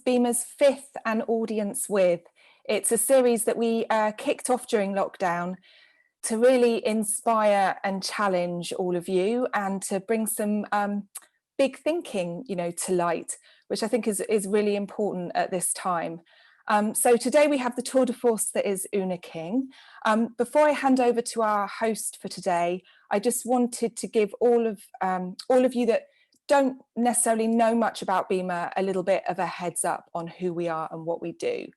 BIMA's fifth An Audience With. It's a series that we kicked off during lockdown to really inspire and challenge all of you and to bring some big thinking, to light, which I think is really important at this time. So today we have the tour de force that is Oona King. Before I hand over to our host for today, I just wanted to give all of you that don't necessarily know much about BIMA a little bit of a heads up on who we are and what we do.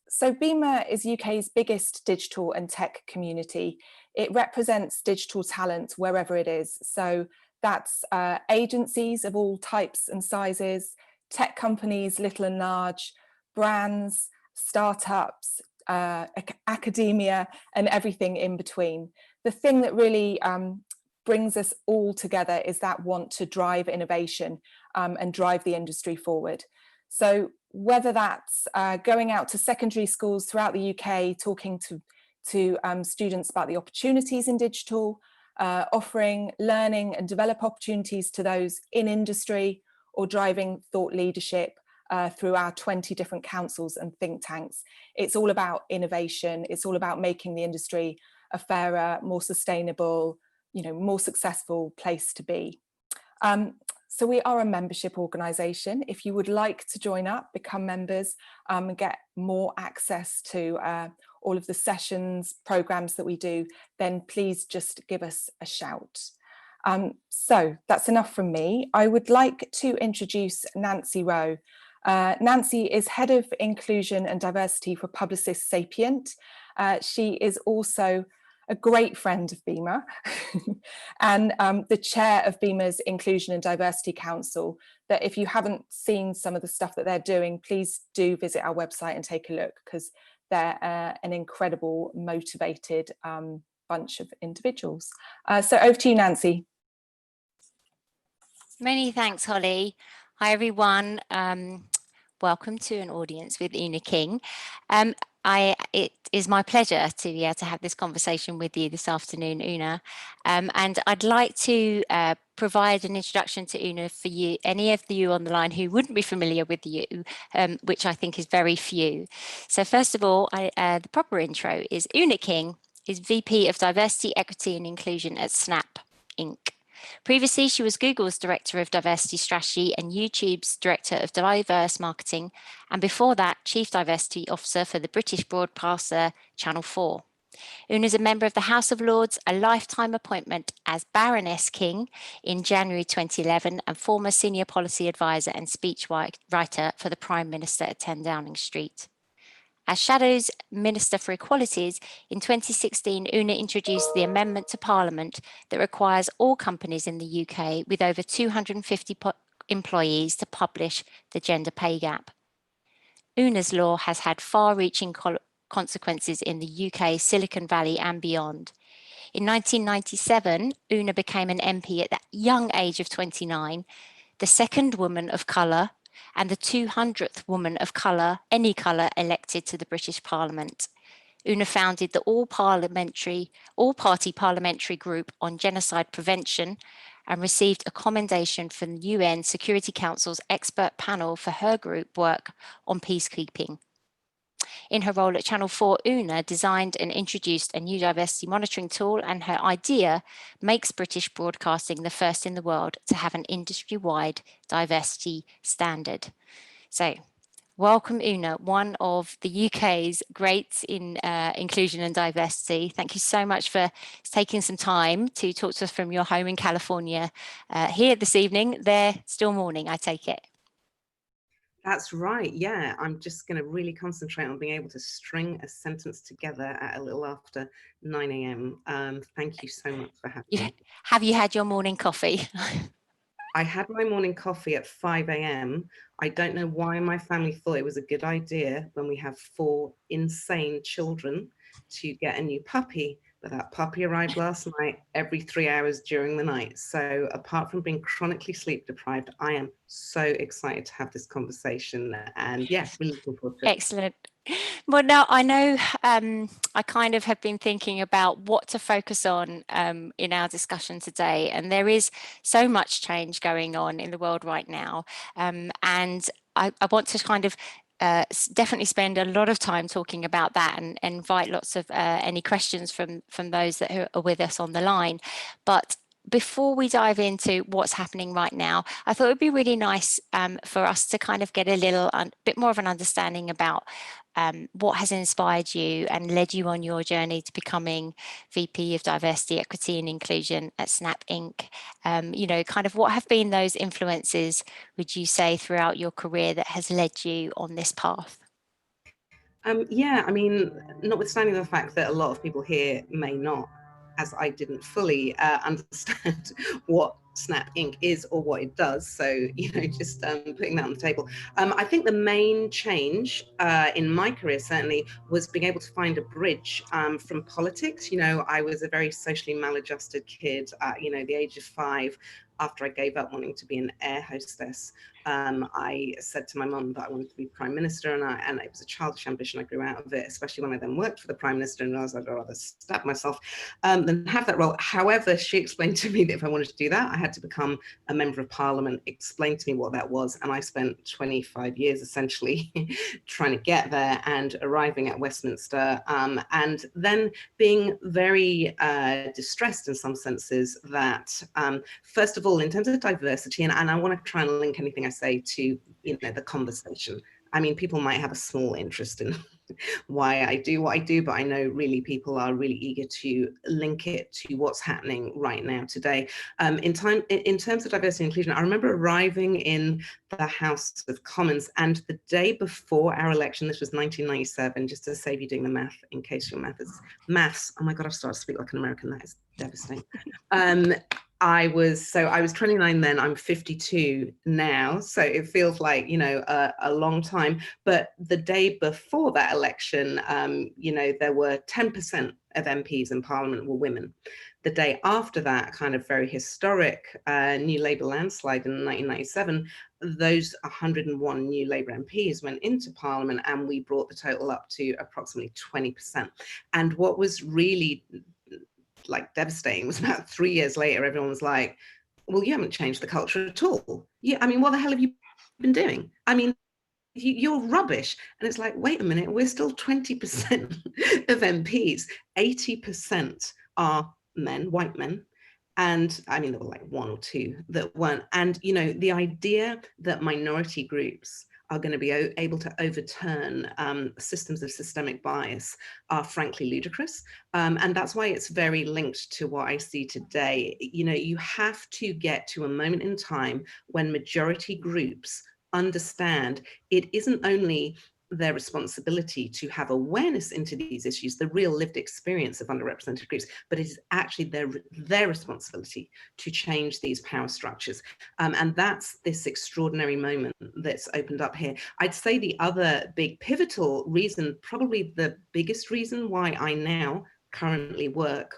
So BIMA is UK's biggest digital and tech community. It represents digital talent wherever it is. So that's agencies of all types and sizes, tech companies, little and large, brands, startups, academia, and everything in between. The thing that really brings us all together is that want to drive innovation and drive the industry forward. So whether that's going out to secondary schools throughout the UK, talking to students about the opportunities in digital, offering learning and develop opportunities to those in industry, or driving thought leadership through our 20 different councils and think tanks. It's all about innovation. It's all about making the industry a fairer, more sustainable, more successful place to be. So we are a membership organisation. If you would like to join up, become members and get more access to all of the sessions, programmes that we do, then please just give us a shout. So that's enough from me. I would like to introduce Nancy Rowe. Nancy is Head of Inclusion and Diversity for Publicis Sapient. She is also a great friend of BIMA and the chair of BIMA's Inclusion and Diversity Council, that if you haven't seen some of the stuff that they're doing, please do visit our website and take a look, because they're an incredible, motivated bunch of individuals. So over to you, Nancy. Many thanks, Holly. Hi, everyone. Welcome to An Audience with Oona King. It is my pleasure to be able to have this conversation with you this afternoon, Oona. And I'd like to provide an introduction to Oona for you, any of you on the line who wouldn't be familiar with you, which I think is very few. So first of all, the proper intro is Oona King is VP of Diversity, Equity and Inclusion at Snap, Inc. Previously, she was Google's Director of Diversity Strategy and YouTube's Director of Diverse Marketing, and before that, Chief Diversity Officer for the British broadcaster Channel 4. Oona is a member of the House of Lords, a lifetime appointment as Baroness King in January 2011, and former Senior Policy Advisor and speechwriter for the Prime Minister at 10 Downing Street. As Shadows Minister for Equalities, in 2016, Oona introduced the amendment to Parliament that requires all companies in the UK with over 250 employees to publish the gender pay gap. Oona's law has had far-reaching consequences in the UK, Silicon Valley and beyond. In 1997, Oona became an MP at the young age of 29, the second woman of colour and the 200th woman of colour, any colour, elected to the British Parliament. Oona founded the all-party parliamentary group on genocide prevention and received a commendation from the UN Security Council's expert panel for her group work on peacekeeping. In her role at Channel 4, Oona designed and introduced a new diversity monitoring tool, and her idea makes British broadcasting the first in the world to have an industry-wide diversity standard. So, welcome Oona, one of the UK's greats in inclusion and diversity. Thank you so much for taking some time to talk to us from your home in California here this evening. There, still morning, I take it. That's right. Yeah, I'm just going to really concentrate on being able to string a sentence together at a little after 9 a.m. Thank you so much for having me. Have you had your morning coffee? I had my morning coffee at 5 a.m. I don't know why my family thought it was a good idea when we have 4 insane children to get a new puppy, but that puppy arrived last night every 3 hours during the night. So apart from being chronically sleep deprived, I am so excited to have this conversation, and yes, we're looking forward to it. Excellent. Well, now I know I kind of have been thinking about what to focus on in our discussion today, and there is so much change going on in the world right now, and I want to kind of definitely spend a lot of time talking about that, and invite lots of any questions from those that are with us on the line. But before we dive into what's happening right now, I thought it would be really nice for us to kind of get a bit more of an understanding about what has inspired you and led you on your journey to becoming VP of Diversity, Equity and Inclusion at Snap Inc. You know, kind of what have been those influences, would you say, throughout your career that has led you on this path? Yeah, I mean, notwithstanding the fact that a lot of people here may not, as I didn't fully understand what Snap Inc. is or what it does. So, you know, just putting that on the table. I think the main change in my career certainly was being able to find a bridge from politics. You know, I was a very socially maladjusted kid at, you know, the age of 5. After I gave up wanting to be an air hostess, I said to my mum that I wanted to be Prime Minister, and it was a childish ambition. I grew out of it, especially when I then worked for the Prime Minister and realised I'd rather stab myself than have that role. However, she explained to me that if I wanted to do that, I had to become a Member of Parliament, explained to me what that was, and I spent 25 years essentially trying to get there and arriving at Westminster, and then being very distressed in some senses that, first of all, in terms of diversity, and I want to try and link anything I say to, you know, the conversation. I mean, people might have a small interest in why I do what I do, but I know really people are really eager to link it to what's happening right now today. In terms of diversity and inclusion, I remember arriving in the House of Commons, and the day before our election, this was 1997, just to save you doing the math, in case your maths, oh my God, I've started to speak like an American, that is devastating. I was 29 then, I'm 52 now, so it feels like, you know, a long time. But the day before that election, you know, there were 10% of MPs in Parliament were women. The day after that, kind of very historic New Labour landslide in 1997, those 101 new Labour MPs went into Parliament, and we brought the total up to approximately 20%. And what was really like devastating was about 3 years later, everyone was like, well, you haven't changed the culture at all. Yeah, I mean, what the hell have you been doing? I mean, you're rubbish. And it's like, wait a minute, we're still 20% of MPs. 80% are men, white men. And I mean, there were like 1 or 2 that weren't. And, you know, the idea that minority groups are going to be able to overturn systems of systemic bias are frankly ludicrous. And that's why it's very linked to what I see today. You know, you have to get to a moment in time when majority groups understand it isn't only their responsibility to have awareness into these issues, the real lived experience of underrepresented groups, but it is actually their responsibility to change these power structures. And that's this extraordinary moment that's opened up here. I'd say the other big pivotal reason, probably the biggest reason why I now currently work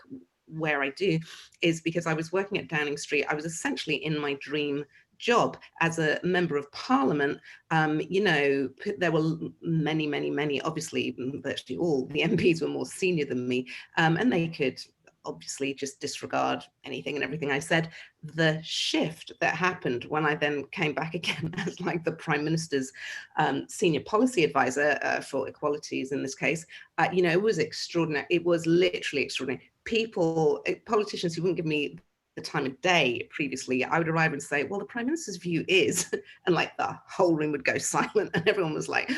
where I do, is because I was working at Downing Street. I was essentially in my dream job as a Member of Parliament. You know, there were many, obviously virtually all the MPs were more senior than me, and they could obviously just disregard anything and everything I said. The shift that happened when I then came back again as like the Prime Minister's senior policy advisor for Equalities in this case, you know, it was extraordinary. It was literally extraordinary. Politicians who wouldn't give me the time of day previously, I would arrive and say, well, the Prime Minister's view is, and like the whole room would go silent and everyone was like,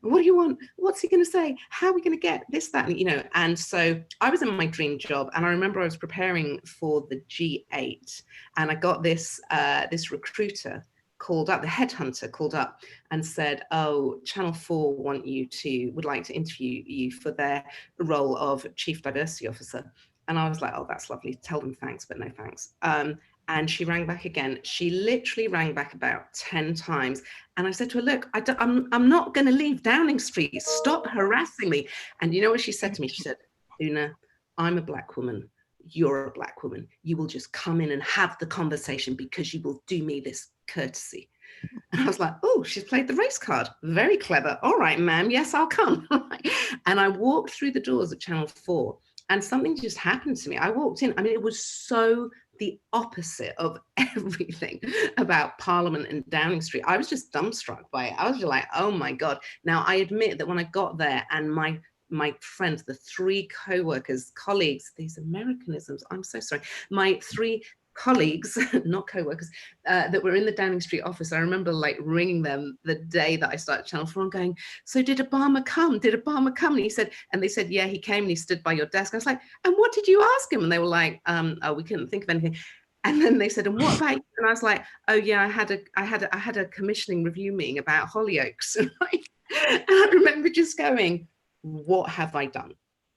what do you want? What's he going to say? How are we going to get this, that, and, you know? And so I was in my dream job, and I remember I was preparing for the G8, and I got this, this recruiter called up, the headhunter called up and said, oh, Channel 4 would like to interview you for their role of Chief Diversity Officer. And I was like, oh, that's lovely. Tell them thanks, but no thanks. And she rang back again. She literally rang back about 10 times. And I said to her, look, I'm not going to leave Downing Street. Stop harassing me. And you know what she said to me? She said, Oona, I'm a Black woman. You're a Black woman. You will just come in and have the conversation because you will do me this courtesy. And I was like, oh, she's played the race card. Very clever. All right, ma'am. Yes, I'll come. And I walked through the doors at Channel 4. And something just happened to me. I walked in. I mean, it was so the opposite of everything about Parliament and Downing Street. I was just dumbstruck by it. I was just like, oh my God. Now, I admit that when I got there and my friends, the three co-workers, colleagues, these Americanisms, I'm so sorry, my three colleagues, not co-workers, that were in the Downing Street office, I remember like ringing them the day that I started Channel 4 and going, so did Obama come? Did Obama come? And he said, and they said, yeah, he came and he stood by your desk. I was like, and what did you ask him? And they were like, oh, we couldn't think of anything. And then they said, and what about you? And I was like, oh yeah, I had a commissioning review meeting about Hollyoaks. And I remember just going, what have I done?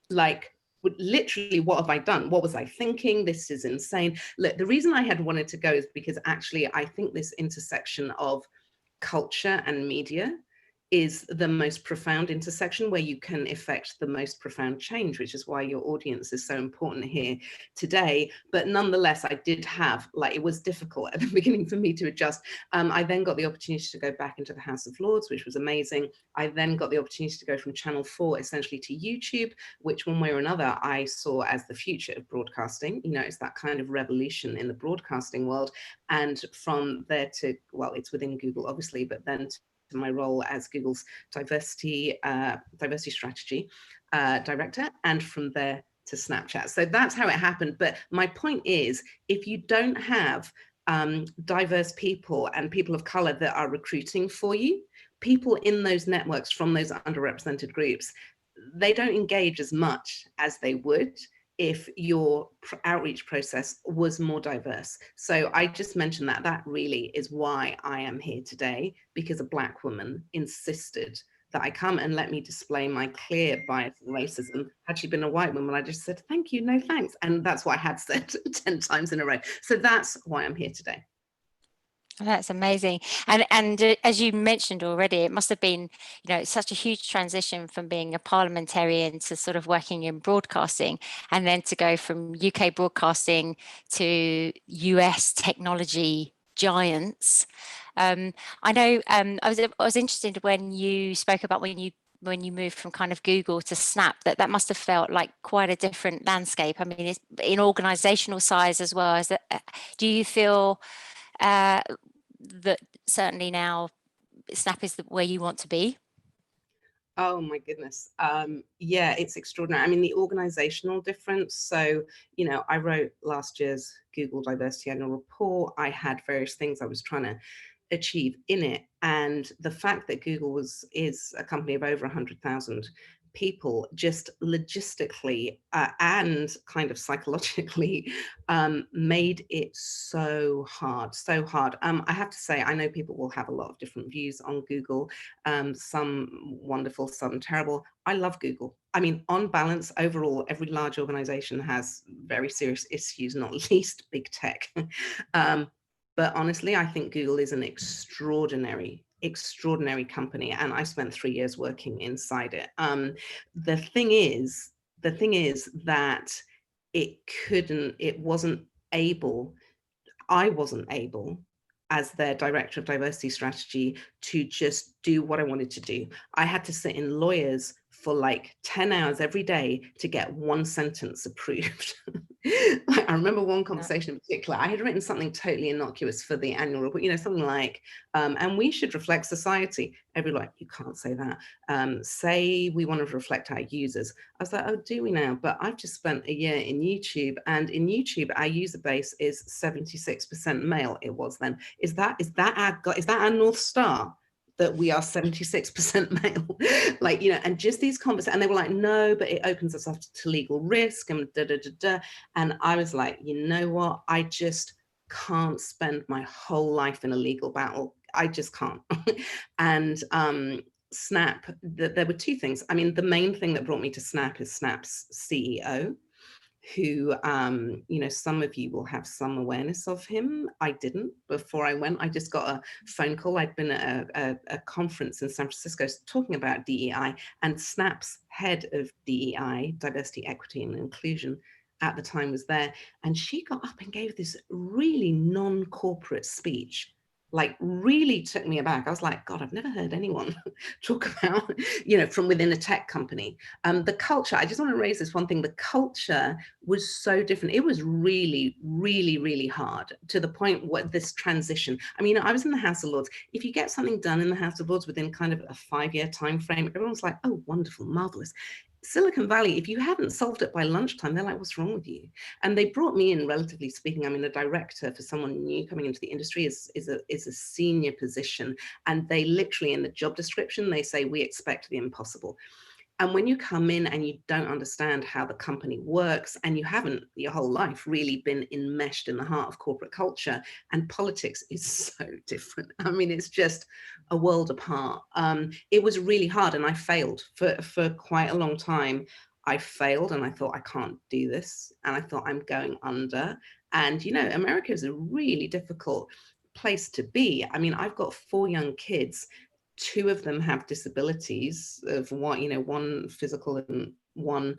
Like, literally, what have I done? What was I thinking? This is insane. Look, the reason I had wanted to go is because actually I think this intersection of culture and media is the most profound intersection where you can effect the most profound change, which is why your audience is so important here today. But nonetheless, I did have, like, it was difficult at the beginning for me to adjust. I then got the opportunity to go back into the House of Lords, which was amazing. I then got the opportunity to go from Channel 4 essentially to YouTube, which one way or another I saw as the future of broadcasting. You know, it's that kind of revolution in the broadcasting world. And from there to, well, it's within Google, obviously, but then to my role as Google's diversity strategy director, and from there to Snapchat. So that's how it happened. But my point is, if you don't have diverse people and people of color that are recruiting for you, people in those networks from those underrepresented groups, they don't engage as much as they would if your outreach process was more diverse. So I just mentioned that that really is why I am here today, because a Black woman insisted that I come and let me display my clear bias and racism. Had she been a white woman, I just said, thank you, no thanks. And that's what I had said 10 times in a row. So that's why I'm here today. That's amazing. And as you mentioned already, it must have been, you know, it's such a huge transition from being a parliamentarian to sort of working in broadcasting, and then to go from UK broadcasting to US technology giants. I know I was interested when you spoke about when you moved from kind of Google to Snap, that must have felt like quite a different landscape. I mean, it's in organizational size as well as that. Do you feel that certainly now Snap is where you want to be? Oh my goodness. Yeah, it's extraordinary. I mean, the organizational difference. So, you know, I wrote last year's Google Diversity Annual Report. I had various things I was trying to achieve in it. And the fact that Google is a company of over 100,000 people, just logistically and kind of psychologically made it so hard. I have to say, I know people will have a lot of different views on Google, some wonderful, some terrible. I love Google. I mean, on balance, overall, every large organization has very serious issues, not least big tech. But honestly, I think Google is an extraordinary company, and I spent 3 years working inside it. The thing is that I wasn't able as their director of diversity strategy to just do what I wanted to do. I had to sit in lawyers for like 10 hours every day to get one sentence approved. I remember one conversation in particular. I had written something totally innocuous for the annual report, you know, something like, and we should reflect society. Everybody like, you can't say that. Say we want to reflect our users. I was like, oh, do we now? But I've just spent a year in YouTube, and in YouTube, our user base is 76% male. It was then. Is that our North Star? That we are 76% male, like, you know, and just these conversations, and they were like, no, but it opens us up to legal risk and da da da da. And I was like, you know what? I just can't spend my whole life in a legal battle. I just can't. And Snap, there were two things. I mean, the main thing that brought me to Snap is Snap's CEO, who, you know, some of you will have some awareness of him. I didn't before I went. I just got a phone call. I'd been at a conference in San Francisco talking about DEI, and Snap's head of DEI, diversity, equity, and inclusion, at the time was there. And she got up and gave this really non-corporate speech like really took me aback. I was like, God, I've never heard anyone talk about, from within a tech company. The culture, I just want to raise this one thing. The culture was so different. It was really, really, really hard, to the point what this transition. I mean, I was in the House of Lords. If you get something done in the House of Lords within kind of a 5-year time frame, everyone's like, oh, wonderful, marvelous. Silicon Valley, if you haven't solved it by lunchtime, they're like, what's wrong with you? And they brought me in, relatively speaking. I mean, a director for someone new coming into the industry is a senior position. And they literally, in the job description, they say, we expect the impossible. And when you come in and you don't understand how the company works, and you haven't your whole life really been enmeshed in the heart of corporate culture, and politics is so different. I mean, it's just a world apart. It was really hard, and I failed for quite a long time. I failed, and I thought, I can't do this. And I thought, I'm going under. And, America is a really difficult place to be. I mean, I've got 4 young kids. 2 of them have disabilities of one physical and one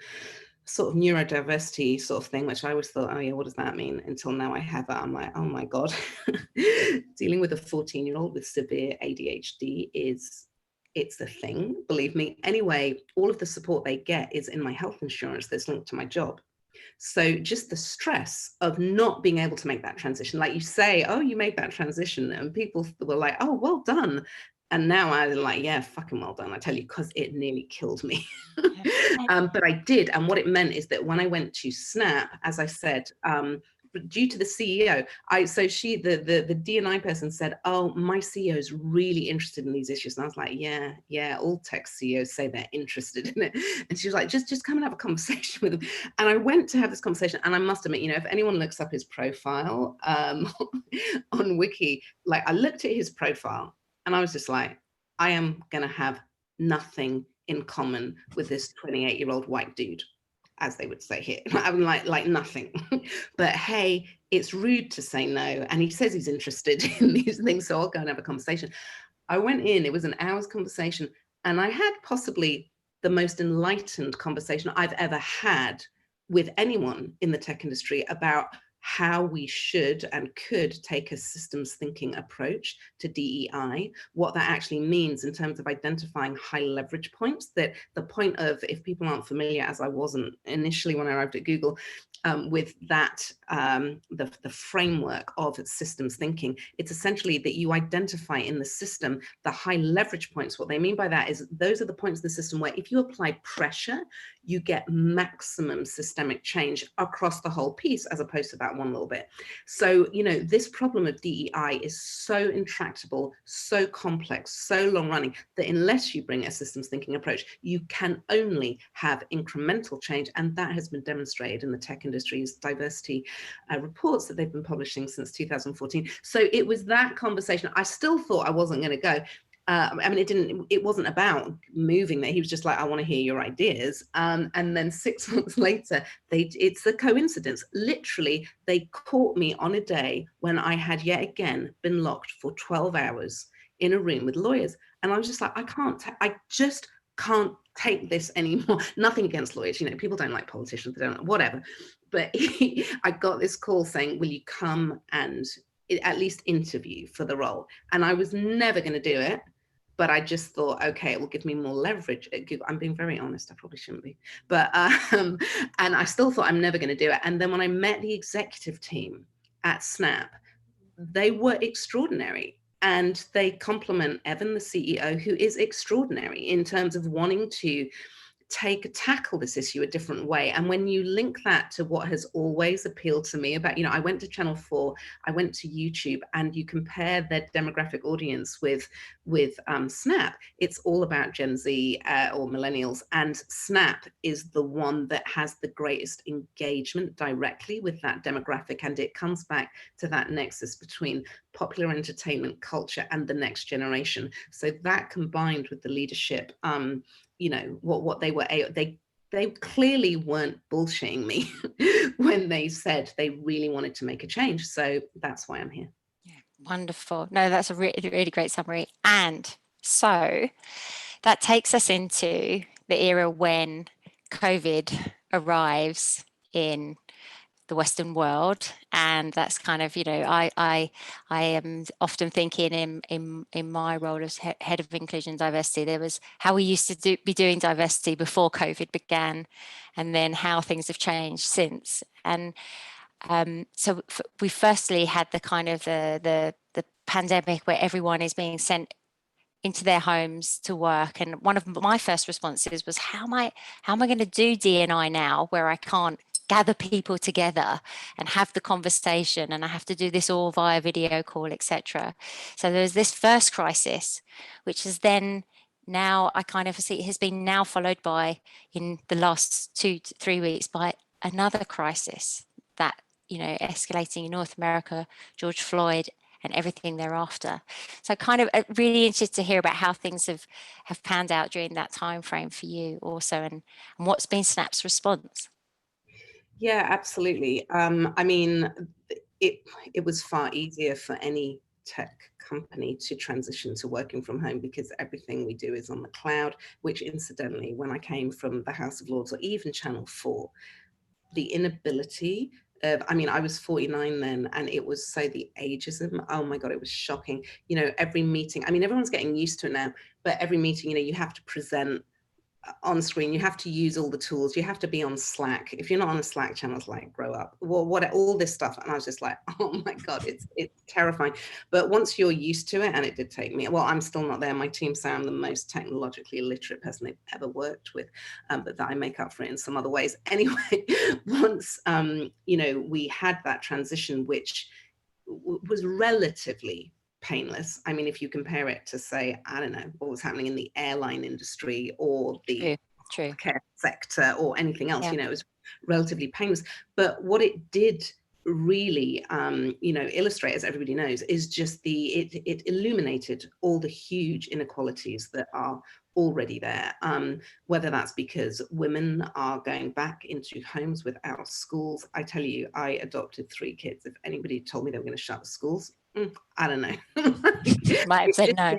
sort of neurodiversity sort of thing, which I always thought, oh yeah, what does that mean? Until now I have it. I'm like, oh my God. Dealing with a 14-year-old with severe ADHD it's a thing, believe me. Anyway, all of the support they get is in my health insurance that's linked to my job. So just the stress of not being able to make that transition, like you say, oh, you made that transition, and people were like, oh, well done. And now I'm like, yeah, fucking well done, I tell you, because it nearly killed me. But I did. And what it meant is that when I went to Snap, as I said, due to the CEO, the D&I person said, oh, my CEO is really interested in these issues. And I was like, yeah, all tech CEOs say they're interested in it. And she was like, just come and have a conversation with him. And I went to have this conversation, and I must admit, if anyone looks up his profile on Wiki, like I looked at his profile and I was just like, I am going to have nothing in common with this 28-year-old white dude, as they would say here. I'm like nothing. But hey, it's rude to say no. And he says he's interested in these things, so I'll go and have a conversation. I went in, it was an hour's conversation, and I had possibly the most enlightened conversation I've ever had with anyone in the tech industry about how we should and could take a systems thinking approach to DEI, what that actually means in terms of identifying high leverage points. That the point of, if people aren't familiar, as I wasn't initially when I arrived at Google, with that, the framework of systems thinking, it's essentially that you identify in the system the high leverage points. What they mean by that is those are the points in the system where if you apply pressure, you get maximum systemic change across the whole piece, as opposed to that one little bit. So, this problem of DEI is so intractable, so complex, so long running, that unless you bring a systems thinking approach, you can only have incremental change. And that has been demonstrated in the tech industry's diversity reports that they've been publishing since 2014. So it was that conversation. I still thought I wasn't going to go. I mean, it wasn't about moving there. He was just like, I want to hear your ideas. And then 6 months later, it's a coincidence. Literally, they caught me on a day when I had yet again been locked for 12 hours in a room with lawyers. And I was just like, I just can't take this anymore. Nothing against lawyers. People don't like politicians, they don't, whatever. But I got this call saying, will you come and at least interview for the role? And I was never going to do it, but I just thought, okay, it will give me more leverage at Google. I'm being very honest, I probably shouldn't be, but and I still thought I'm never going to do it. And then when I met the executive team at Snap, they were extraordinary. And they compliment Evan, the CEO, who is extraordinary in terms of wanting to tackle this issue a different way. And when you link that to what has always appealed to me about, I went to Channel 4, I went to YouTube, and you compare their demographic audience with Snap, it's all about Gen Z or millennials. And Snap is the one that has the greatest engagement directly with that demographic. And it comes back to that nexus between popular entertainment culture and the next generation. So that combined with the leadership, what they were, they clearly weren't bullshitting me when they said they really wanted to make a change. So that's why I'm here. Yeah, wonderful. No, that's a really, really great summary. And so that takes us into the era when COVID arrives in the Western world, and that's kind of, you know, I am often thinking in my role as head of inclusion and diversity, there was how we used to be doing diversity before COVID began, and then how things have changed since. And so we firstly had the kind of the pandemic where everyone is being sent into their homes to work, and one of my first responses was, how am I going to do D&I now, where I can't gather people together and have the conversation, and I have to do this all via video call, etc. So there was this first crisis, which is then now I kind of see it has been now followed by, in the last 2 to 3 weeks, by another crisis that, you know, escalating in North America, George Floyd, and everything thereafter. So kind of really interested to hear about how things have panned out during that time frame for you also, and what's been Snap's response. Yeah, absolutely. I mean, it was far easier for any tech company to transition to working from home, because everything we do is on the cloud, which incidentally, when I came from the House of Lords or even Channel 4, the inability of, I mean, I was 49 then, and it was so the ageism, oh my God, it was shocking. You know, every meeting, I mean, everyone's getting used to it now, but every meeting, you know, you have to present on screen, you have to use all the tools, you have to be on Slack. If you're not on a Slack channel, it's like, grow up. Well, what, all this stuff. And I was just like, oh my God, it's terrifying. But once you're used to it, and it did take me, well, I'm still not there. My team say I'm the most technologically illiterate person they've ever worked with, but that I make up for it in some other ways. Anyway, once, you know, we had that transition, which was relatively painless. I mean, if you compare it to, say, I don't know, what was happening in the airline industry or the care sector or anything else, you know, it was relatively painless. But what it did really, you know, illustrate, as everybody knows, is just it illuminated all the huge inequalities that are already there, whether that's because women are going back into homes without schools. I tell you, I adopted 3 kids. If anybody told me they were going to shut the schools, I don't know. Might have said no.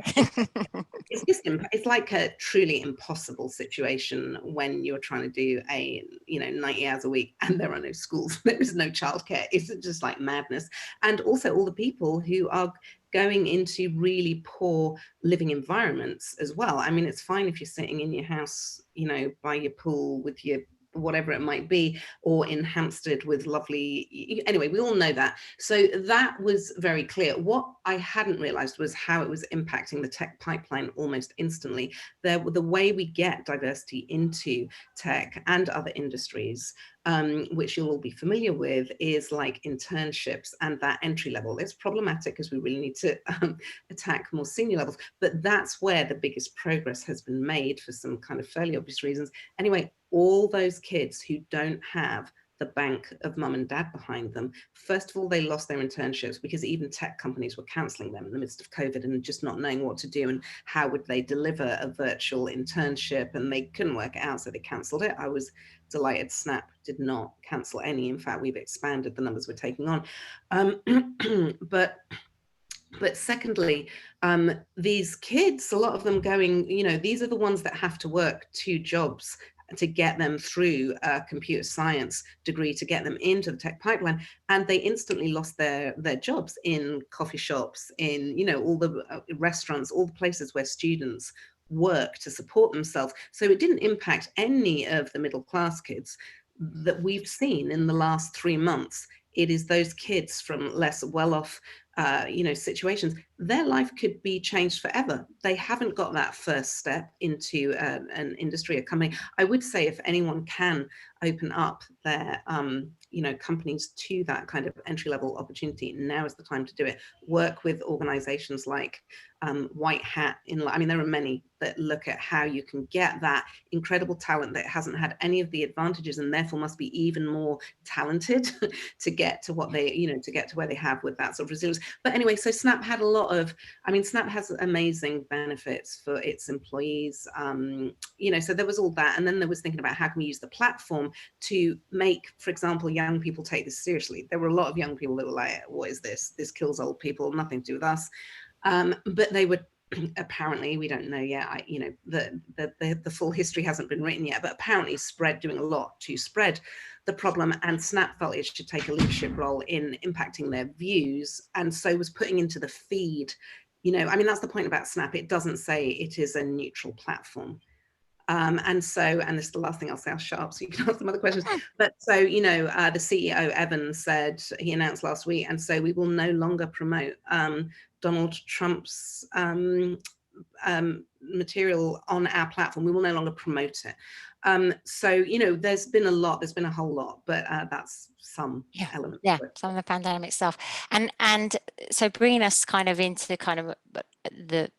It's like a truly impossible situation when you're trying to do a, you know, 90 hours a week and there are no schools, there is no childcare. It's just like madness. And also all the people who are going into really poor living environments as well. I mean, it's fine if you're sitting in your house, you know, by your pool with your whatever it might be, or in Hampstead with lovely, anyway, we all know that. So that was very clear. What I hadn't realized was how it was impacting the tech pipeline almost instantly. The way we get diversity into tech and other industries, which you'll all be familiar with, is like internships and that entry level. It's problematic because we really need to attack more senior levels, but that's where the biggest progress has been made for some kind of fairly obvious reasons. Anyway, all those kids who don't have the bank of mum and dad behind them, first of all, they lost their internships because even tech companies were cancelling them in the midst of COVID and just not knowing what to do and how would they deliver a virtual internship, and they couldn't work it out, so they cancelled it. I was delighted Snap did not cancel any. In fact, we've expanded the numbers we're taking on. But secondly, these kids, a lot of them going, you know, these are the ones that have to work 2 jobs to get them through a computer science degree, to get them into the tech pipeline, and they instantly lost their jobs in coffee shops, in, you know, all the restaurants, all the places where students work to support themselves. So it didn't impact any of the middle class kids that we've seen in the last 3 months. It is those kids from less well-off, you know, situations. Their life could be changed forever. They haven't got that first step into an industry, a company. I would say if anyone can open up their, you know, companies to that kind of entry-level opportunity, now is the time to do it. Work with organizations like White Hat. I mean, there are many that look at how you can get that incredible talent that hasn't had any of the advantages and therefore must be even more talented to get to what they, you know, to get to where they have with that sort of resilience. But anyway, so Snap had a lot of, I mean, Snap has amazing benefits for its employees, you know, so there was all that. And then there was thinking about how can we use the platform to make, for example, young people take this seriously. There were a lot of young people that were like, what is this? This kills old people, nothing to do with us. But they were apparently, we don't know yet, you know, the full history hasn't been written yet, but apparently doing a lot to spread the problem, and Snap felt it should take a leadership role in impacting their views, and so was putting into the feed, you know, I mean, that's the point about Snap. It doesn't say it is a neutral platform. And this is the last thing I'll say, I'll shut up so you can ask some other questions. But so, you know, the CEO, Evan, said, he announced last week, and so we will no longer promote Donald Trump's material on our platform. We will no longer promote it. So, you know, there's been a whole lot, but that's some elements. Yeah, some of the pandemic stuff. And so bringing us kind of into kind of the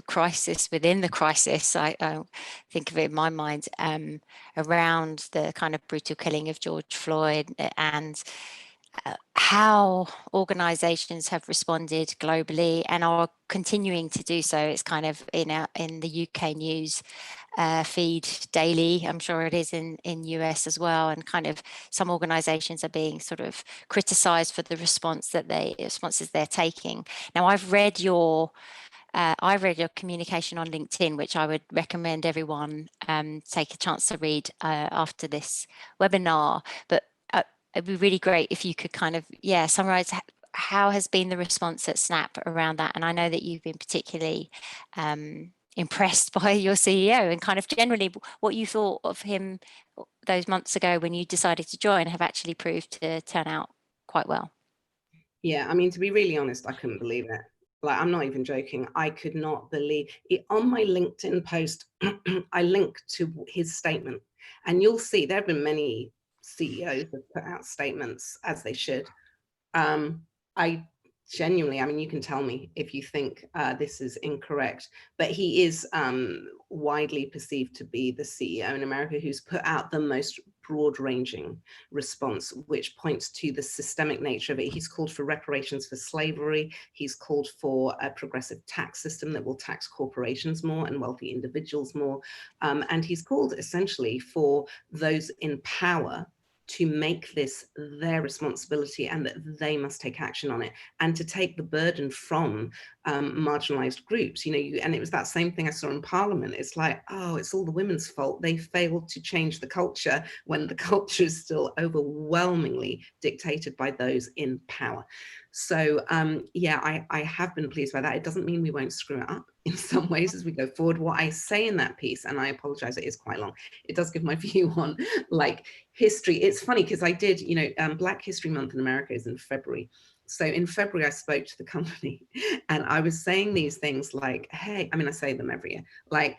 crisis within the crisis, I think of it in my mind, around the kind of brutal killing of George Floyd, and how organisations have responded globally and are continuing to do so. It's kind of in the UK news feed daily. I'm sure it is in US as well, and kind of some organisations are being sort of criticised for the responses they're taking. Now, I've read your communication on LinkedIn, which I would recommend everyone take a chance to read after this webinar. But it'd be really great if you could kind of, summarize how has been the response at Snap around that. And I know that you've been particularly impressed by your CEO, and kind of generally what you thought of him those months ago when you decided to join have actually proved to turn out quite well. Yeah, I mean, to be really honest, I couldn't believe it. Like, I'm not even joking. I could not believe it. On my LinkedIn post, I link to his statement, and you'll see there have been many CEOs that put out statements, as they should. I genuinely, I mean, you can tell me if you think this is incorrect, but he is widely perceived to be the CEO in America who's put out the most broad-ranging response, which points to the systemic nature of it. He's called for reparations for slavery. He's called for a progressive tax system that will tax corporations more and wealthy individuals more. And he's called essentially for those in power to make this their responsibility, and that they must take action on it, and to take the burden from marginalized groups. You know, and it was that same thing I saw in Parliament. It's like, oh, it's all the women's fault. They failed to change the culture, when the culture is still overwhelmingly dictated by those in power. So yeah, I have been pleased by that. It doesn't mean we won't screw it up in some ways as we go forward. What I say in that piece, and I apologize, it is quite long, it does give my view on like history. It's funny because I did, you know, Black History Month in America is in February. So in February, I spoke to the company and I was saying these things like, hey, I mean, I say them every year, like,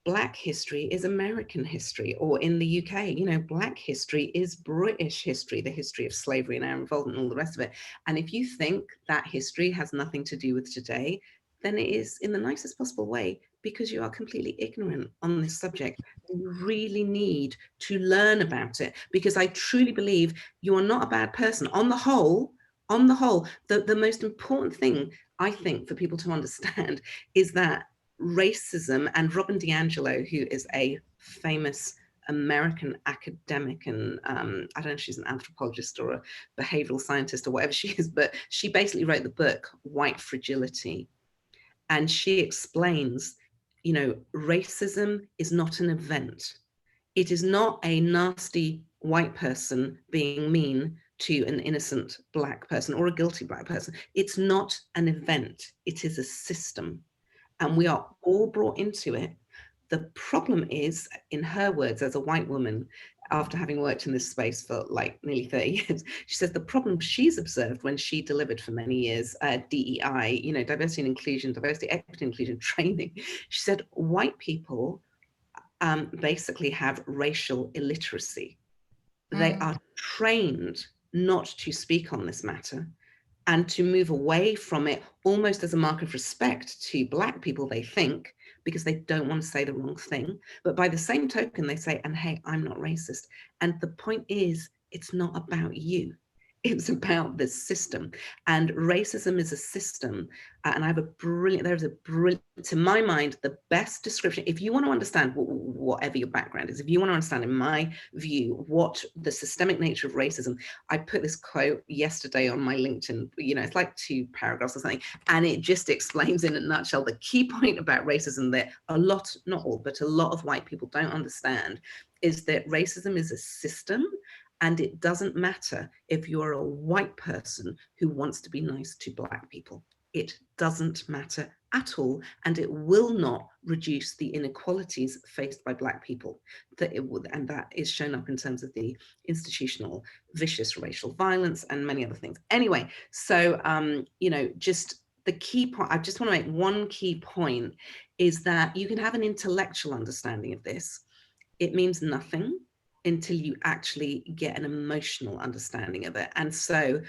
Black history is American history, or in the UK, you know, Black history is British history, the history of slavery and our involvement and all the rest of it. And if you think that history has nothing to do with today, then it is in the nicest possible way, because you are completely ignorant on this subject. You really need to learn about it, because I truly believe you are not a bad person. On the whole, the most important thing I think for people to understand is that racism, and Robin DiAngelo, who is a famous American academic, and I don't know if she's an anthropologist or a behavioral scientist or whatever she is, but she basically wrote the book White Fragility. And she explains, you know, racism is not an event. It is not a nasty white person being mean to an innocent Black person or a guilty Black person. It's not an event. It is a system. And we are all brought into it. The problem is, in her words, as a white woman, after having worked in this space for like nearly 30 years, she says the problem she's observed when she delivered for many years DEI, you know, diversity and inclusion, diversity, equity, inclusion training. She said white people basically have racial illiteracy. They are trained not to speak on this matter, and to move away from it almost as a mark of respect to Black people, they think, because they don't want to say the wrong thing. But by the same token, they say, and hey, I'm not racist. And the point is, it's not about you. It's about the system, and racism is a system. And I have there's a brilliant, to my mind, the best description. If you want to understand whatever your background is, if you want to understand, in my view, what the systemic nature of racism, I put this quote yesterday on my LinkedIn, it's like 2 paragraphs or something, and it just explains in a nutshell the key point about racism that a lot, not all, but a lot of white people don't understand, is that racism is a system. And it doesn't matter if you're a white person who wants to be nice to Black people. It doesn't matter at all, and it will not reduce the inequalities faced by Black people. And that is shown up in terms of the institutional vicious racial violence and many other things. Anyway, so just the key point, I just want to make one key point, is that you can have an intellectual understanding of this. It means nothing until you actually get an emotional understanding of it. And so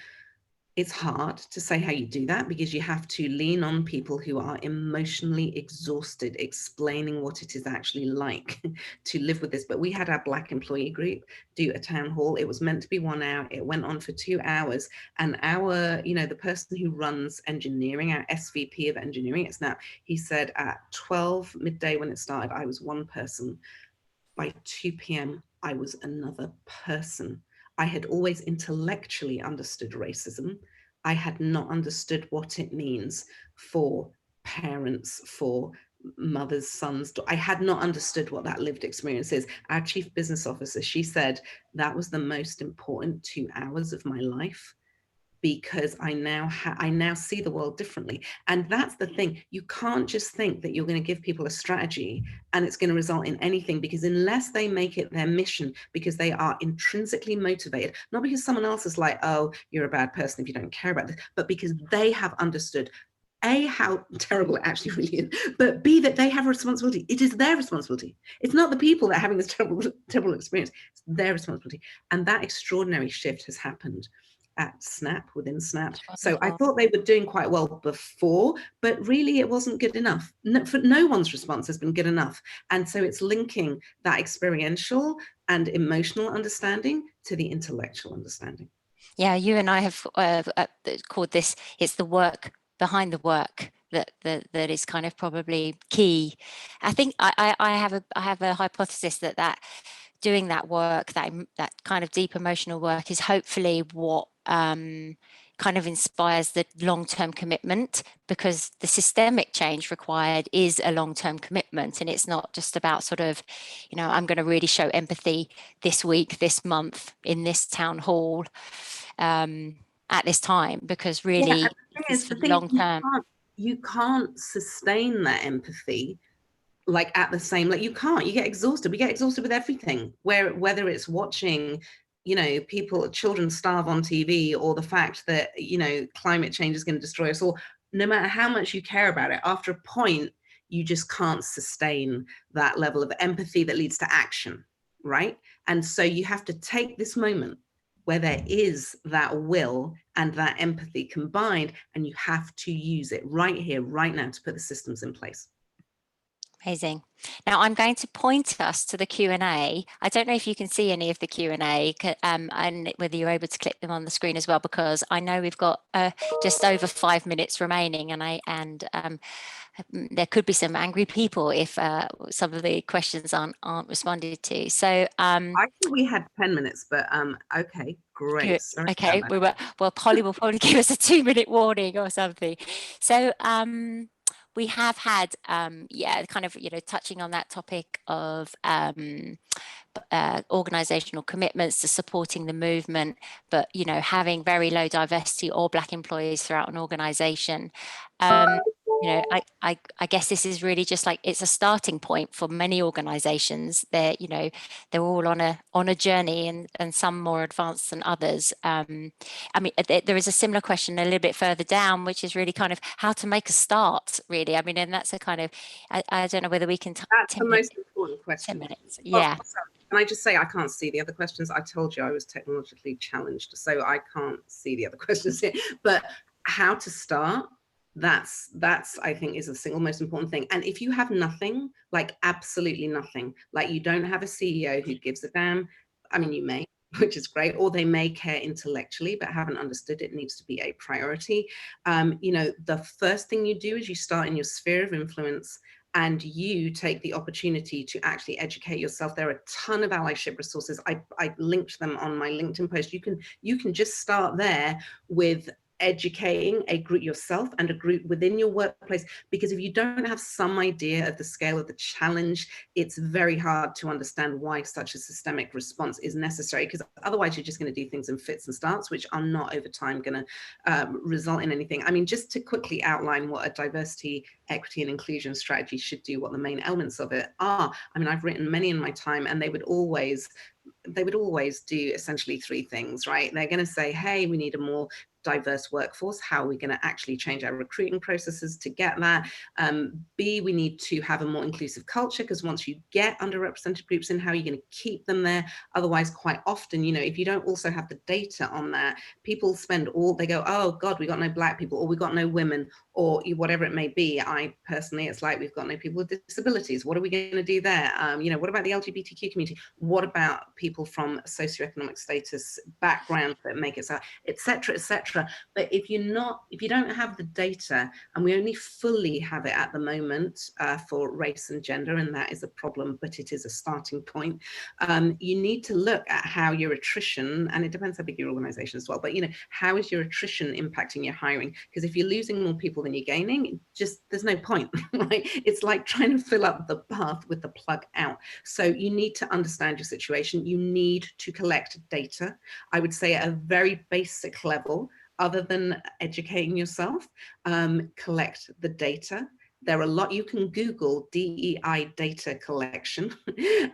it's hard to say how you do that, because you have to lean on people who are emotionally exhausted, explaining what it is actually like to live with this. But we had our Black employee group do a town hall. It was meant to be 1 hour. It went on for 2 hours. And the person who runs engineering, our SVP of engineering, he said at 12 midday when it started, I was one person. By 2 p.m., I was another person. I had always intellectually understood racism. I had not understood what it means for parents, for mothers, sons. I had not understood what that lived experience is. Our chief business officer, she said, that was the most important 2 hours of my life, because I now see the world differently. And that's the thing. You can't just think that you're going to give people a strategy and it's going to result in anything, because unless they make it their mission, because they are intrinsically motivated, not because someone else is like, oh, you're a bad person if you don't care about this, but because they have understood, A, how terrible it actually really is, but B, that they have a responsibility. It is their responsibility. It's not the people that are having this terrible experience. It's their responsibility. And that extraordinary shift has happened at Snap, within Snap. So I thought they were doing quite well before, but really it wasn't good enough. No one's response has been good enough. And so it's linking that experiential and emotional understanding to the intellectual understanding. Yeah, you and I have called this, it's the work behind the work that is kind of probably key. I think I have a hypothesis that doing that work, that kind of deep emotional work, is hopefully what kind of inspires the long-term commitment, because the systemic change required is a long-term commitment, and it's not just about sort of, I'm going to really show empathy this week, this month, in this town hall at this time, because really it's for the long term. You can't sustain that empathy like at the same, like you get exhausted. We get exhausted with everything, whether it's watching children starve on TV, or the fact that climate change is going to destroy us all. No matter how much you care about it, after a point you just can't sustain that level of empathy that leads to action, right? And so you have to take this moment where there is that will and that empathy combined, and you have to use it right here, right now, to put the systems in place. Amazing. Now I'm going to point us to the Q&A. I don't know if you can see any of the Q&A and whether you're able to click them on the screen as well, because I know we've got just over 5 minutes remaining, and there could be some angry people if some of the questions aren't responded to. So I think we had 10 minutes, but okay, great. Okay, Polly will probably give us a 2-minute warning or something. So we have had, kind of, touching on that topic of organizational commitments to supporting the movement, but, having very low diversity or Black employees throughout an organization. I guess this is really just like, it's a starting point for many organizations. They're all on a journey, and some more advanced than others. I mean, there is a similar question a little bit further down, which is really kind of how to make a start, really. I mean, and that's a kind of, I don't know whether we can. That's the most important question. 10 minutes, yeah. Oh, can I just say, I can't see the other questions. I told you I was technologically challenged, so I can't see the other questions here. But how to start, that's I think is the single most important thing. And if you have nothing, like absolutely nothing, like you don't have a CEO who gives a damn, I mean, you may, which is great, or they may care intellectually but haven't understood it needs to be a priority. You know, the first thing you do is you start in your sphere of influence and you take the opportunity to actually educate yourself. There are a ton of allyship resources. I linked them on my LinkedIn post. You can just start there with educating a group yourself and a group within your workplace, because if you don't have some idea of the scale of the challenge, it's very hard to understand why such a systemic response is necessary, because otherwise you're just going to do things in fits and starts, which are not over time going to result in anything. I mean, just to quickly outline what a diversity, equity and inclusion strategy should do, what the main elements of it are. I mean, I've written many in my time, and they would always do essentially three things, right? They're going to say, hey, we need a more diverse workforce. How are we going to actually change our recruiting processes to get that? B, we need to have a more inclusive culture, because once you get underrepresented groups in, how are you going to keep them there? Otherwise, quite often, you know, if you don't also have the data on that, people they go, oh God, we got no Black people, or we got no women, or whatever it may be. I personally, it's like, we've got no people with disabilities. What are we going to do there? You know, what about the LGBTQ community? What about people from socioeconomic status backgrounds that make it so, etc., etc. But if you don't have the data, and we only fully have it at the moment for race and gender, and that is a problem, but it is a starting point. You need to look at how your attrition, and it depends how big your organization as well, but you know, how is your attrition impacting your hiring? Because if you're losing more people than you're gaining, just there's no point, right? It's like trying to fill up the bath with the plug out. So you need to understand your situation. You need to collect data. I would say at a very basic level, other than educating yourself, collect the data. There are a lot, you can Google DEI data collection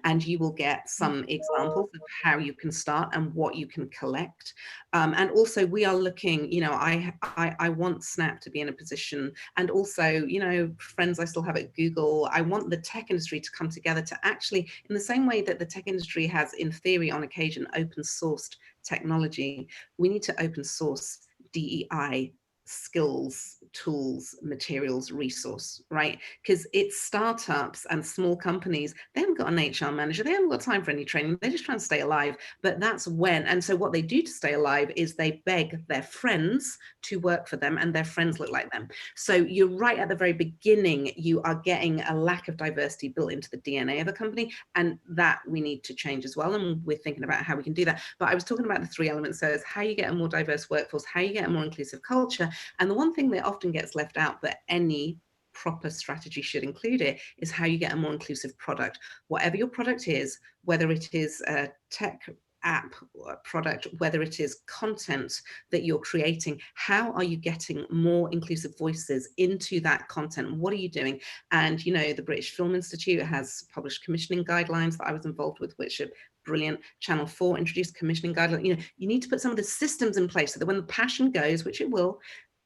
and you will get some examples of how you can start and what you can collect. And also we are looking, you know, I want Snap to be in a position, and also, you know, friends I still have at Google, I want the tech industry to come together to actually, in the same way that the tech industry has in theory on occasion open sourced technology, we need to open source DEI skills, tools, materials, resource, right? Because it's startups and small companies, they haven't got an HR manager, they haven't got time for any training, they're just trying to stay alive. But that's when, and so what they do to stay alive is they beg their friends to work for them, and their friends look like them. So you're right, at the very beginning, you are getting a lack of diversity built into the DNA of a company, and that we need to change as well. And we're thinking about how we can do that. But I was talking about the three elements. So it's how you get a more diverse workforce, how you get a more inclusive culture. And the one thing that often gets left out, but any proper strategy should include it, is how you get a more inclusive product. Whatever your product is, whether it is a tech app or product, whether it is content that you're creating, how are you getting more inclusive voices into that content? What are you doing? And, you know, the British Film Institute has published commissioning guidelines that I was involved with, which are brilliant. Channel 4 introduced commissioning guidelines. You know, you need to put some of the systems in place so that when the passion goes, which it will,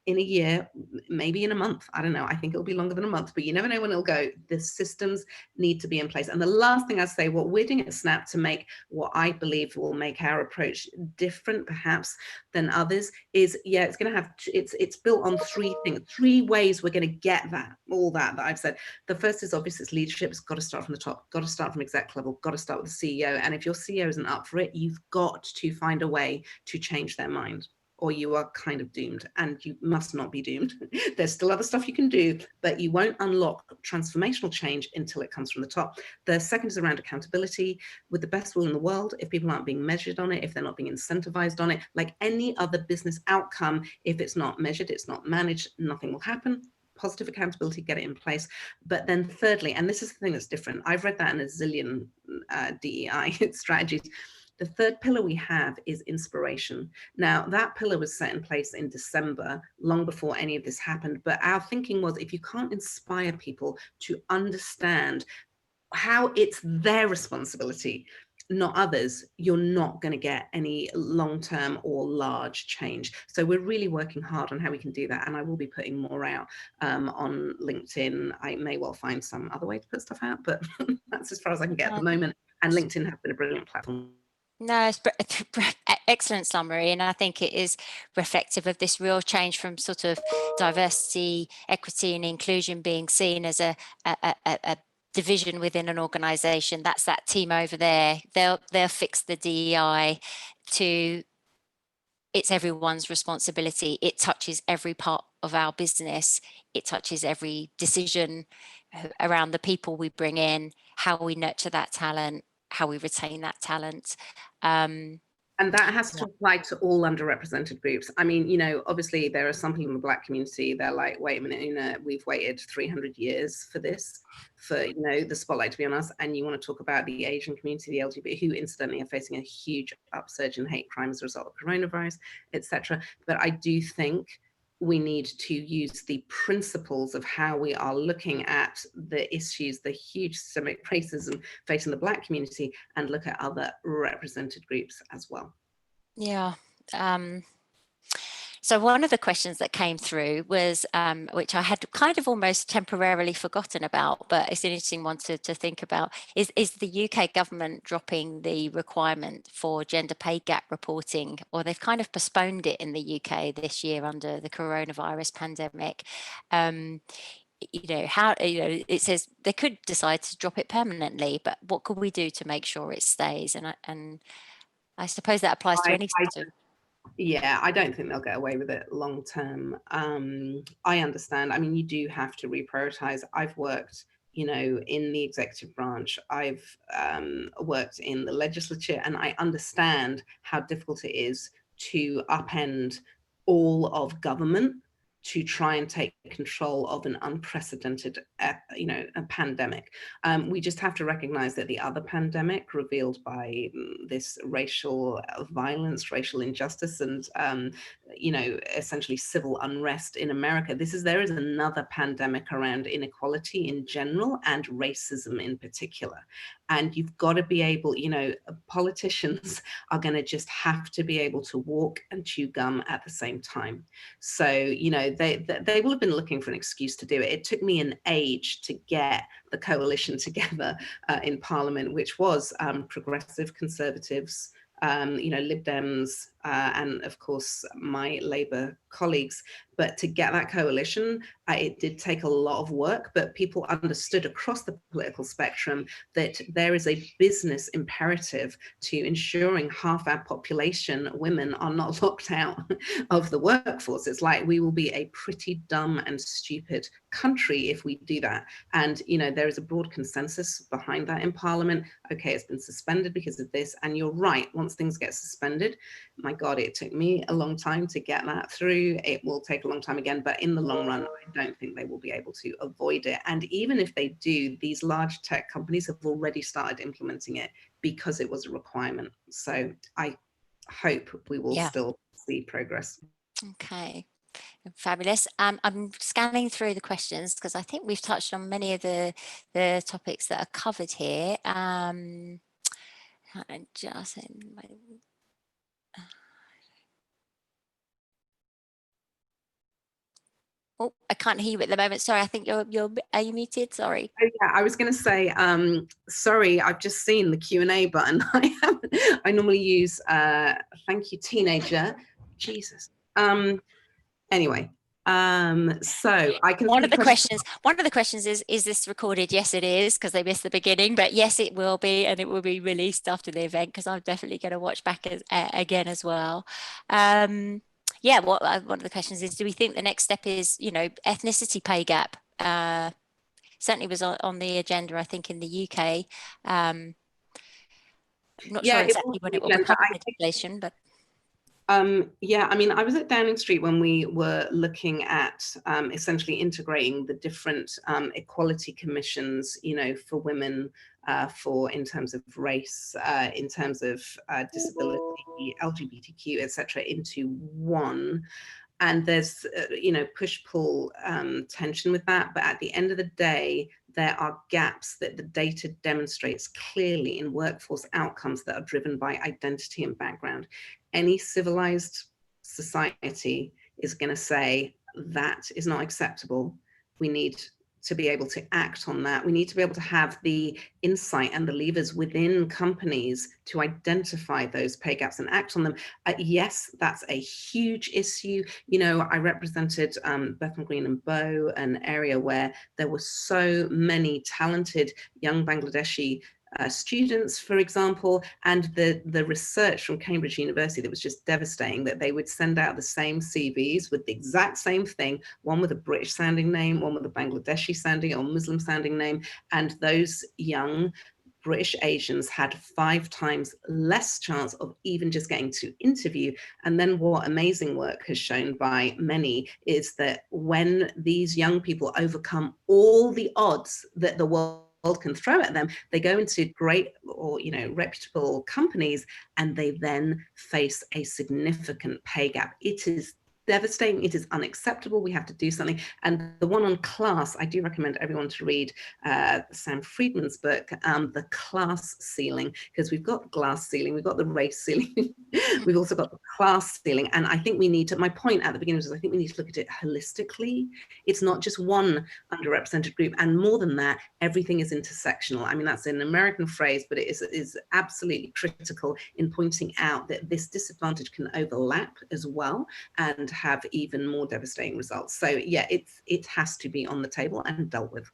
in a year, maybe in a month, I don't know, I think it'll be longer than a month, but you never know when it'll go. The systems need to be in place. And the last thing I say, what we're doing at Snap to make what I believe will make our approach different perhaps than others is, yeah, it's going to have, it's built on three things, three ways we're going to get that, all that I've said. The first is obviously it's leadership. It's got to start from the top, got to start from exec level, got to start with the CEO. And if your CEO isn't up for it, you've got to find a way to change their mind, or you are kind of doomed, and you must not be doomed. There's still other stuff you can do, but you won't unlock transformational change until it comes from the top. The second is around accountability. With the best will in the world, if people aren't being measured on it, if they're not being incentivized on it, like any other business outcome, if it's not measured, it's not managed, nothing will happen. Positive accountability, get it in place. But then thirdly, and this is the thing that's different, I've read that in a zillion DEI strategies. The third pillar we have is inspiration. Now, that pillar was set in place in December, long before any of this happened. But our thinking was, if you can't inspire people to understand how it's their responsibility, not others, you're not going to get any long-term or large change. So we're really working hard on how we can do that. And I will be putting more out on LinkedIn. I may well find some other way to put stuff out, but that's as far as I can get at the moment. And LinkedIn has been a brilliant platform. No, it's excellent summary, and I think it is reflective of this real change from sort of diversity, equity and inclusion being seen as a division within an organization, that's that team over there, they'll fix the DEI to it's everyone's responsibility. It touches every part of our business. It touches every decision around the people we bring in, how we nurture that talent, how we retain that talent. And that has to apply to all underrepresented groups. I mean, you know, obviously there are some people in the Black community, they're like, wait a minute, you know, we've waited 300 years for this, for, you know, the spotlight to be on us. And you want to talk about the Asian community, the LGBT, who incidentally are facing a huge upsurge in hate crime as a result of coronavirus, etc. But I do think we need to use the principles of how we are looking at the issues, the huge systemic racism facing the Black community, and look at other represented groups as well. Yeah. So one of the questions that came through was, which I had kind of almost temporarily forgotten about, but it's an interesting one to think about, is the UK government dropping the requirement for gender pay gap reporting, or they've kind of postponed it in the UK this year under the coronavirus pandemic. You know, how, you know, it says they could decide to drop it permanently, but what could we do to make sure it stays? And I suppose that applies to any system. Yeah, I don't think they'll get away with it long term. I understand. I mean, you do have to reprioritize. I've worked, you know, in the executive branch. I've worked in the legislature, and I understand how difficult it is to upend all of government to try and take control of an unprecedented, you know, a pandemic. We just have to recognize that the other pandemic revealed by this racial violence, racial injustice, and, you know, essentially civil unrest in America, there is another pandemic around inequality in general and racism in particular. And you've got to be able, you know, politicians are going to just have to be able to walk and chew gum at the same time. So, you know, they will have been looking for an excuse to do it. It took me an age to get the coalition together in Parliament, which was progressive conservatives, you know, Lib Dems, and of course my Labour colleagues. But to get that coalition, it did take a lot of work, but people understood across the political spectrum that there is a business imperative to ensuring half our population, women, are not locked out of the workforce. It's like, we will be a pretty dumb and stupid country if we do that. And, you know, there is a broad consensus behind that in Parliament. Okay, it's been suspended because of this. And you're right, once things get suspended, my God, it took me a long time to get that through. It will take a long time again, but in the long run, I don't think they will be able to avoid it. And even if they do, these large tech companies have already started implementing it because it was a requirement. So I hope we will still see progress. Okay. Fabulous. I'm scanning through the questions because I think we've touched on many of the topics that are covered here. Oh, I can't hear you at the moment. Sorry, I think are you muted? Sorry. Oh, yeah, I was going to say, sorry, I've just seen the Q&A button. I normally use, thank you, teenager. Jesus. Anyway, so I can. One of the questions is this recorded? Yes, it is, because they missed the beginning, but yes, it will be, and it will be released after the event, because I'm definitely going to watch back again as well. Yeah, one of the questions is, do we think the next step is, you know, ethnicity pay gap? Certainly was on the agenda, I think, in the UK. I'm not sure exactly when it will become legislation, but. Yeah, I mean, I was at Downing Street when we were looking at essentially integrating the different equality commissions, you know, for women, in terms of race, in terms of disability, LGBTQ, etc., into one. And there's, you know, push-pull tension with that. But at the end of the day, there are gaps that the data demonstrates clearly in workforce outcomes that are driven by identity and background. Any civilized society is going to say that is not acceptable. We need to be able to act on that. We need to be able to have the insight and the levers within companies to identify those pay gaps and act on them. Yes, that's a huge issue. You know, I represented Bethnal Green and Bow, an area where there were so many talented young Bangladeshi students, for example, and the research from Cambridge University that was just devastating, that they would send out the same CVs with the exact same thing, one with a British sounding name, one with a Bangladeshi sounding or Muslim sounding name, and those young British Asians had 5 times less chance of even just getting to interview. And then what amazing work has shown by many is that when these young people overcome all the odds that the world can throw at them, they go into great or, you know, reputable companies, and they then face a significant pay gap. It is devastating. It is unacceptable. We have to do something. And the one on class, I do recommend everyone to read Sam Friedman's book, The Class Ceiling, because we've got glass ceiling, we've got the race ceiling, we've also got the class ceiling. And I think we need to, my point at the beginning was, I think we need to look at it holistically. It's not just one underrepresented group. And more than that, everything is intersectional. I mean, that's an American phrase, but it is absolutely critical in pointing out that this disadvantage can overlap as well and have even more devastating results. So yeah, it has to be on the table and dealt with.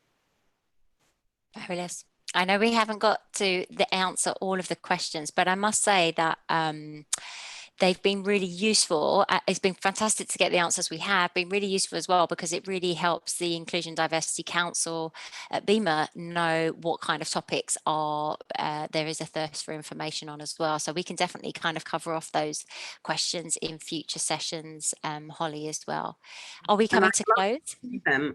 Fabulous. I know we haven't got to answer all of the questions, but I must say that they've been really useful. It's been fantastic to get the answers we have, been really useful as well, because it really helps the Inclusion Diversity Council at BEMA know what kind of topics are there is a thirst for information on as well. So we can definitely kind of cover off those questions in future sessions, Holly, as well. Are we coming to close?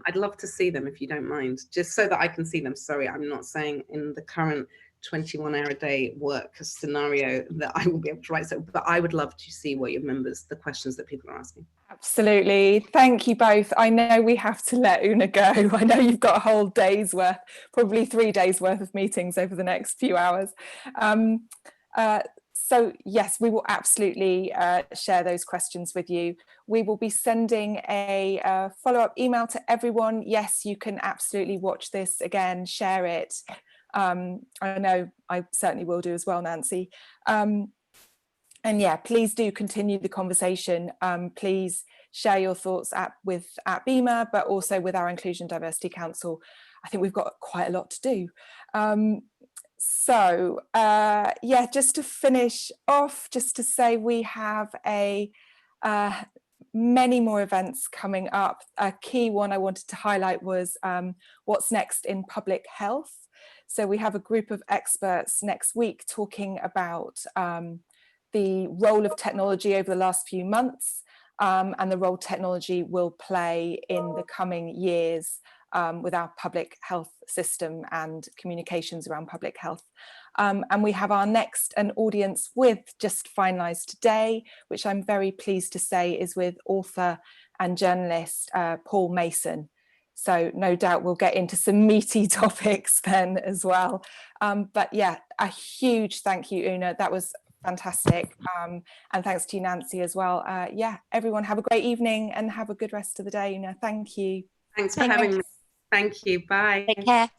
I'd love to see them if you don't mind, just so that I can see them. Sorry, I'm not saying in the current 21-hour-a-day work scenario that I will be able to write, so, but I would love to see what your members, the questions that people are asking. Absolutely. Thank you both. I know we have to let Oona go. I know you've got a whole day's worth, probably 3 days worth of meetings over the next few hours. So yes, we will absolutely share those questions with you. We will be sending a follow-up email to everyone. Yes, you can absolutely watch this again, share it. I know I certainly will do as well, Nancy. And yeah, please do continue the conversation. Please share your thoughts at BEMA, but also with our Inclusion Diversity Council. I think we've got quite a lot to do. Yeah, just to finish off, just to say we have many more events coming up. A key one I wanted to highlight was what's next in public health. So we have a group of experts next week talking about the role of technology over the last few months and the role technology will play in the coming years with our public health system and communications around public health. And we have our next an audience with just finalised today, which I'm very pleased to say is with author and journalist Paul Mason. So no doubt we'll get into some meaty topics then as well. But yeah, a huge thank you, Oona. That was fantastic. And thanks to you, Nancy, as well. Yeah, everyone have a great evening and have a good rest of the day, Oona. Thank you. Thanks for having me. Thank you. Bye. Take care.